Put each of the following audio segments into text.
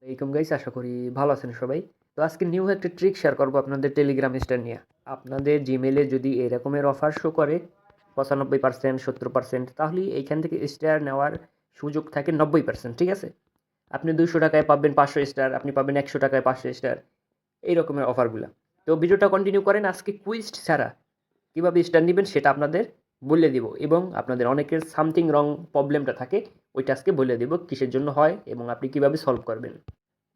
Welcome guys, আশা করি ভালো আছেন সবাই। তো আজকে নিউ একটা ট্রিক শেয়ার করবো আপনাদের টেলিগ্রাম স্টার নিয়ে। আপনাদের জিমেলে যদি এরকমের অফার শো করে 95%, 70%, তাহলে এইখান থেকে স্টার নেওয়ার সুযোগ থাকে 90%। ঠিক আছে, আপনি 200 টাকায় পাবেন 500 স্টার, আপনি পাবেন 100 টাকায় 500 স্টার, এই রকমের অফারগুলো। তো ভিডিওটা কন্টিনিউ করেন। আজকে কুইজ ছাড়া কীভাবে স্টার নেবেন সেটা আপনাদের বলে দিব, এবং আপনাদের অনেকের সামথিং রং প্রবলেমটা থাকে, ওইটা আজকে বলে দেব কিসের জন্য হয় এবং আপনি কীভাবে সলভ করবেন।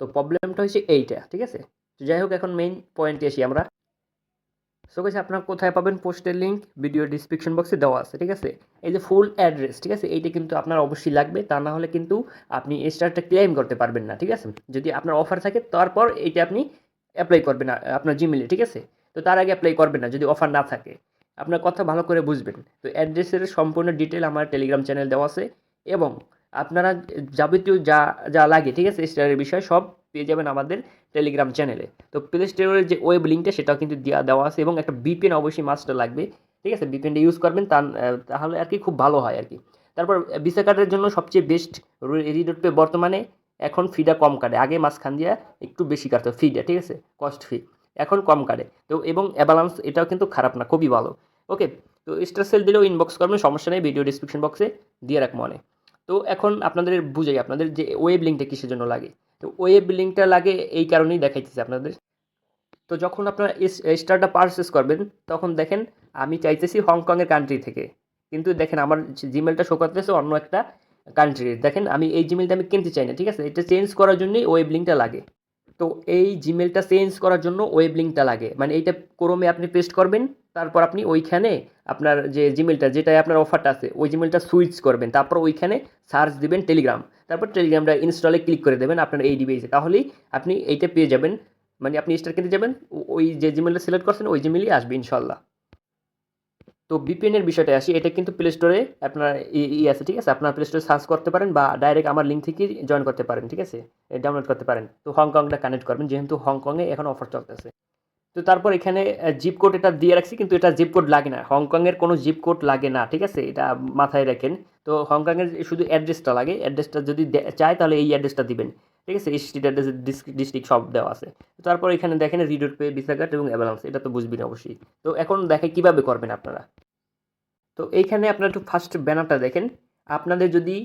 তো প্রবলেমটা হচ্ছে এইটা, ঠিক আছে। তো যাই হোক, এখন মেইন পয়েন্টে আসি আমরা। সো গাইস, আপনারা কোথায় পাবেন? পোস্টের লিঙ্ক ভিডিও ডিসক্রিপশন বক্সে দেওয়া আছে, ঠিক আছে। এই যে ফুল অ্যাড্রেস, ঠিক আছে, এইটা কিন্তু আপনার অবশ্যই লাগবে, তা না হলে কিন্তু আপনি স্টারটা ক্লেম করতে পারবেন না, ঠিক আছে। যদি আপনার অফার থাকে তারপর এইটা আপনি অ্যাপ্লাই করবেন আপনার জিমেলে, ঠিক আছে। তো তার আগে অ্যাপ্লাই করবেন না যদি অফার না থাকে। আপনার কথা ভালো করে বুঝবেন। তো অ্যাড্রেসের সম্পূর্ণ ডিটেল আমার টেলিগ্রাম চ্যানেল দেওয়া আছে, এবং আপনারা যাবতীয় যা যা লাগে, ঠিক আছে, স্টারের বিষয় সব পেয়ে যাবেন আমাদের টেলিগ্রাম চ্যানেলে। তো প্লে স্টোরের যে ওয়েব লিঙ্কটা সেটাও কিন্তু দেওয়া আছে, এবং একটা বিপিএন অবশ্যই মাস্টটা লাগবে, ঠিক আছে। বিপিএনটা ইউজ করবেন, তাহলে আর কি খুব ভালো হয় আর কি। তারপর ভিসা কার্ডের জন্য সবচেয়ে বেস্ট রিডোট পে বর্তমানে এখন ফিটা কম কাটে। আগে মাঝখান দিয়ে একটু বেশি কাটতো ফিটা, ঠিক আছে, কস্ট ফি এখন কম কাটে। তো এবং অ্যাবালান্স এটাও কিন্তু খারাপ না, খুবই ভালো। ওকে, তো স্টার সেল দিলেও ইনবক্স করবেন, সমস্যা নেই, ভিডিও ডিসক্রিপশন বক্সে দিয়ে রাখবো মনে। তো এখন আপনাদের বুঝাই আপনাদের যে ওয়েব লিঙ্কটা কিসের জন্য লাগে। তো ওয়েব লিঙ্কটা লাগে এই কারণেই দেখাইতেছি আপনাদের। তো যখন আপনারা স্টারটা পারচেস করবেন, তখন দেখেন আমি চাইতেছি হংকংয়ের কান্ট্রি থেকে, কিন্তু দেখেন আমার জিমেলটা শো করতেছে অন্য একটা কান্ট্রির। দেখেন আমি এই জিমেলটা আমি কিনতে চাই না, ঠিক আছে। এটা চেঞ্জ করার জন্যই ওয়েব লিঙ্কটা লাগে। তো এই জিমেলটা চেঞ্জ করার জন্য ওয়েব লিঙ্কটা লাগে, মানে এইটা ক্রোমে আপনি পেস্ট করবেন, তারপর আপনি ওইখানে আপনার যে জিমেলটা যেটাই আপনার অফারটা আছে ওই জিমেলটা সুইচ করবেন, তারপর ওইখানে সার্চ দিবেন টেলিগ্রাম, তারপর টেলিগ্রামটা ইনস্টলে ক্লিক করে দেবেন আপনার এই ডিভাইসে, তাহলেই আপনি এইটা পেয়ে যাবেন। মানে আপনি স্টার কিনতে যাবেন, ওই যে জিমেলটা সিলেক্ট করছেন ওই জিমেলই আসবে ইনশাল্লাহ। তো ভিপিএনের বিষয়টা আসি, এটা কিন্তু প্লে স্টোরে আপনার আছে, ঠিক আছে। আপনার প্লে স্টোরে সার্চ করতে পারেন বা ডাইরেক্ট আমার লিঙ্ক থেকে জয়েন করতে পারেন, ঠিক আছে, ডাউনলোড করতে পারেন। তো হংকংটা কানেক্ট করবেন, যেহেতু হংকংয়ে এখন অফার চলতেছে। তো তারপর এখানে জিপ কোড এটা দিয়ে রাখছি, কিন্তু এটা জিপ কোড লাগে না, হংকংয়ের কোনো জিপ কোড লাগে না, ঠিক আছে, এটা মাথায় রাখেন। তো হংকংয়ের শুধু অ্যাড্রেসটা লাগে, অ্যাড্রেসটা যদি চায় তাহলে এই অ্যাড্রেসটা দিবেন, ঠিক আছে। স্ট্রিট অ্যাড্রেস, ডিস্ট্রিক্ট সব দেওয়া আছে। তারপর এখানে দেখেন রিডোট পে, ভিসা কার্ড এবং অ্যাভালান্স, এটা তো বুঝবেন অবশ্যই। তো এখন দেখে কীভাবে করবেন আপনারা। তো এইখানে আপনারা একটু ফার্স্ট ব্যানারটা দেখেন। আপনাদের যদি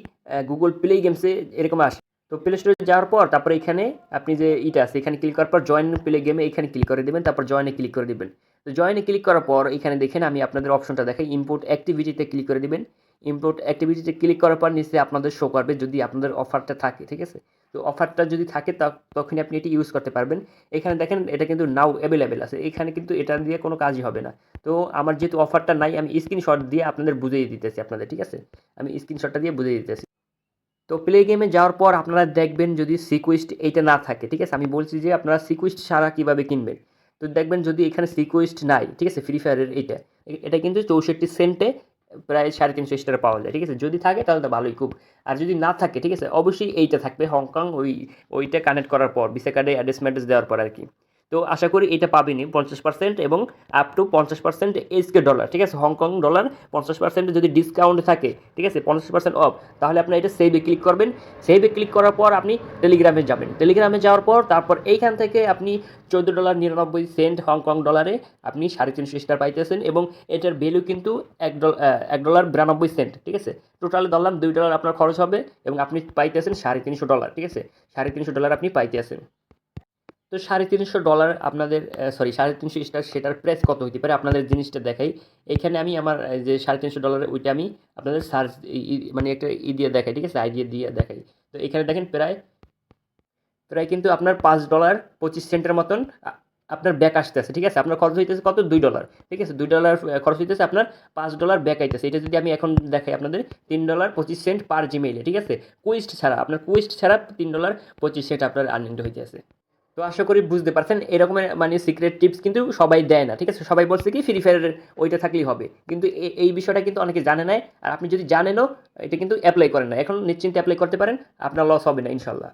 গুগল প্লে গেমসে এরকম আসে, তো প্লে স্টোরে যাওয়ার পর তারপরে এখানে আপনি যে ইটা আছে এখানে ক্লিক করার পর জয়েন প্লে গেমে এখানে ক্লিক করে দেবেন, তারপর জয়েনে ক্লিক করে দেবেন। তো জয়েনে ক্লিক করার পর এখানে দেখেন আমি আপনাদের অপশনটা দেখাই, ইম্পোর্ট অ্যাক্টিভিটিতে ক্লিক করে দেবেন। ইম্পোর্ট অ্যাক্টিভিটিতে ক্লিক করার পর নিচে আপনাদের শো করবে যদি আপনাদের অফারটা থাকে, ঠিক আছে। তো অফারটা যদি থাকে তখনই আপনি এটি ইউজ করতে পারবেন। এখানে দেখেন এটা কিন্তু নাও অ্যাভেলেবেল আছে, এখানে কিন্তু এটা দিয়ে কোনো কাজই হবে না। তো আমার যেহেতু অফারটা নাই, আমি স্ক্রিনশট দিয়ে আপনাদের বুঝিয়ে দিতেছি আপনাদের, ঠিক আছে। আমি স্ক্রিনশটটা দিয়ে বুঝিয়ে দিতেছি। তো প্লে গেমে যাওয়ার পর আপনারা দেখবেন যদি সিকুইস্ট এইটা না থাকে, ঠিক আছে, আমি বলছি যে আপনারা সিকুইস্ট ছাড়া কীভাবে কিনবেন। তো দেখবেন যদি এখানে সিকুইস্ট নাই, ঠিক আছে, ফ্রি ফায়ারের এইটা এটা কিন্তু 64 সেন্টে প্রায় 350 স্টার পাওয়া যায়, ঠিক আছে। যদি থাকে তাহলে তো ভালোই খুব, আর যদি না থাকে, ঠিক আছে, অবশ্যই এইটা থাকবে হংকং, ওইটা কানেক্ট করার পর ভিসা কার্ডে অ্যাড্রেস ম্যাড্রেস দেওয়ার পর আর কি। তো আশা করি এটা পাবেনই 50% এবং আপ টু 50% এইচকে ডলার, ঠিক আছে, হংকং ডলার 50% যদি ডিসকাউন্ট থাকে, ঠিক আছে, 50% অফ, তাহলে আপনি এটা সেভে ক্লিক করবেন। সেভে ক্লিক করার পর আপনি টেলিগ্রামে যাবেন, টেলিগ্রামে যাওয়ার পর তারপর এইখান থেকে আপনি $14.99 হংকং ডলারে আপনি 350 স্টার পাইতেছেন, এবং এটার ভ্যালু কিন্তু $1.92, ঠিক আছে। টোটাল ধরলাম $2 আপনার খরচ হবে, এবং আপনি পাইতেছেন $350, ঠিক আছে, $350 আপনি পাইতেছেন। তো $350 আপনাদের সরি $350 সেটার প্রাইস কত হতে পারে আপনাদের জিনিসটা দেখাই। এইখানে আমি আমার যে $350 ওইটা আমি আপনাদের সার্চ মানে একটা দিয়ে দেখাই, ঠিক আছে, আইডিয়া দিয়ে দেখাই। তো এখানে দেখেন প্রায় প্রায় কিন্তু আপনার $5.25 মতন আপনার ব্যাক আসতেছে, ঠিক আছে। আপনার খরচ হইতেছে কত? $2, ঠিক আছে, $2 খরচ হইতেছে, আপনার $5 ব্যাক আইতেছে। এটা যদি আমি এখন দেখাই আপনাদের $3.25 পার জিমেইলে, ঠিক আছে, কুইস্ট ছাড়া, আপনার কুইস্ট ছাড়া $3.25 আপনার আর্নিংটা হইতেছে। তো আশা করি বুঝতে পারছেন, এরকমের মানে সিক্রেট টিপস কিন্তু সবাই দেয় না, ঠিক আছে। সবাই বলছে কি ফ্রি ফায়ারের ওইটা থাকলেই হবে, কিন্তু এই বিষয়টা কিন্তু অনেকে জানে না। আর আপনি যদি জানেনও, এটা কিন্তু অ্যাপ্লাই করেন না, এখন নিশ্চিন্তে অ্যাপ্লাই করতে পারেন, আপনার লস হবে না ইনশাল্লাহ।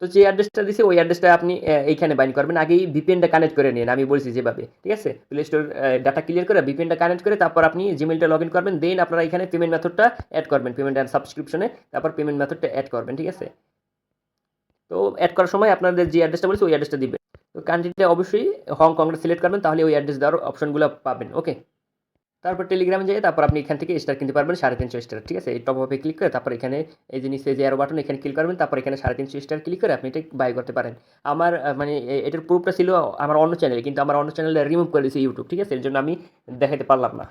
তো যে অ্যাড্রেসটা দিছি ওই অ্যাড্রেসটা আপনি এইখানে বাইন্ড করবেন, আগেই ভিপিএনটা কানেক্ট করে নিন, আমি বলছি যেভাবে, ঠিক আছে। প্লে স্টোর ডাটা ক্লিয়ার করে ভিপিএনটা কানেক্ট করে তারপর আপনি জিমেলটা লগ ইন করবেন, দেন আপনারা এখানে পেমেন্ট মেথডটা অ্যাড করবেন, পেমেন্ট অ্যান্ড সাবস্ক্রিপশনে, তারপর পেমেন্ট মেথডটা অ্যাড করবেন, ঠিক আছে। তো অ্যাড করার সময় আপনাদের যে অ্যাড্রেসটা বলেছি ওই অ্যাড্রেসটা দিবেন। তো কান্ট্রিটা অবশ্যই হংকংটা সিলেক্ট করবেন, তাহলে ওই অ্যাড্রেস দেওয়ার অপশনগুলো পাবেন। ওকে, তারপর টেলিগ্রামে যেয়ে তারপর আপনি এখান থেকে স্টার কিনতে পারবেন 350 স্টার, ঠিক আছে? এই টপ আপে ক্লিক করে তারপর এখানে এই যে নিচে যে অ্যারো বাটন এখানে ক্লিক করবেন, তারপর এখানে 350 স্টার ক্লিক করে আপনি এটা বাই করতে পারেন। আমার মানে এটার প্রুফটা ছিল আমার অন্য চ্যানেলে, কিন্তু আমার অন্য চ্যানেলে রিমুভ করে দিয়েছে ইউটিউব, ঠিক আছে? এর জন্য আমি দেখাতে পারলাম না।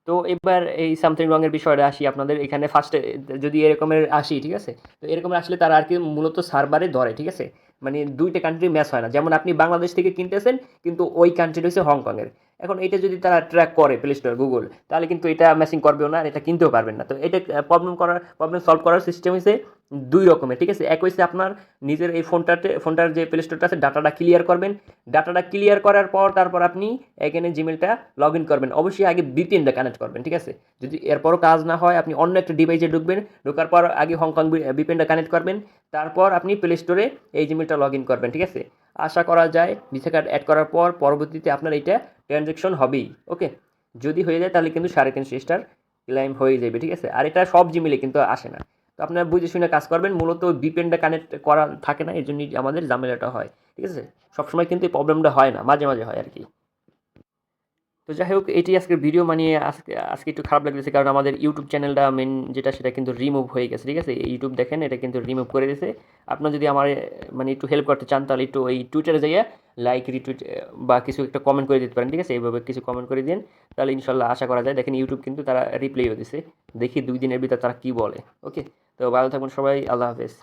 তো এবার এই সামথিং রং এর বিষয়টা আসি আপনাদের এখানে ফার্স্টে, যদি এরকমের আসি, ঠিক আছে? তো এরকমের আসলে তারা আর কি মূলত সার্ভারে ধরে, ঠিক আছে? মানে 2টা কান্ট্রি ম্যাচ হয় না। যেমন আপনি বাংলাদেশ থেকে কিনতেছেন কিন্তু ওই কান্ট্রিটা হচ্ছে হংকংয়ের। এখন এটা যদি তারা ট্র্যাক করে প্লে স্টোর, গুগল, তাহলে কিন্তু এটা ম্যাচিং করবেও না আর এটা কিনতেও পারবেন না। তো এটা প্রবলেম সলভ করার সিস্টেম হচ্ছে 2 রকমের, ঠিক আছে? এক হচ্ছে আপনার নিজের এই ফোনটার যে প্লে স্টোরটা আছে ডাটাটা ক্লিয়ার করবেন। ডাটাটা ক্লিয়ার করার পর তারপর আপনি এখানে জিমেলটা লগ ইন করবেন। অবশ্যই আগে ভিপিএনটা কানেক্ট করবেন, ঠিক আছে? যদি এরপরও কাজ না হয় আপনি অন্য একটা ডিভাইসে ঢুকবেন, ঢোকার পর আগে হংকং ভিপিএনটা কানেক্ট করবেন, তারপর আপনি প্লে স্টোরে এই জিমেলটা লগ ইন করবেন, ঠিক আছে? আশা করা যায় ভিসা কার্ড অ্যাড করার পর পরবর্তীতে আপনার এইটা ট্রানজ্যাকশন হবেই। ওকে, যদি হয়ে যায় তাহলে কিন্তু 350 স্টার ক্লাইম হয়ে যাবে, ঠিক আছে? আর এটা সব জিমেলে কিন্তু আসে না। তো আপনারা বুঝে শুনে কাজ করবেন। মূলত ভিপিএনটা কানেক্ট করা থাকে না, এই জন্যই আমাদের ঝামেলাটা হয়, ঠিক আছে? সবসময় কিন্তু এই প্রবলেমটা হয় না, মাঝে মাঝে হয় আর কি। তো যাই হোক, এটি আজকের ভিডিও, মানে আজকে একটু খারাপ লাগতেছে কারণ আমাদের ইউটিউব চ্যানেলটা মেন যেটা সেটা কিন্তু রিমুভ হয়ে গেছে, ঠিক আছে? ইউটিউব দেখেন এটা কিন্তু রিমুভ করে দিয়েছে। আপনার যদি আমার মানে একটু হেল্প করতে চান তাহলে একটু ওই টুইটারে যাইয়া লাইক রিটুইট বা কিছু একটা কমেন্ট করে দিতে পারেন, ঠিক আছে? এইভাবে কিছু কমেন্ট করে দিন, তাহলে ইনশাল্লাহ আশা করা যায়। দেখেন ইউটিউব কিন্তু তারা রিপ্লাইও দিছে, দেখি 2 দিনের ভিতর তারা কী বলে। ওকে, তো ভালো থাকুন সবাই, আল্লাহ হাফেজ।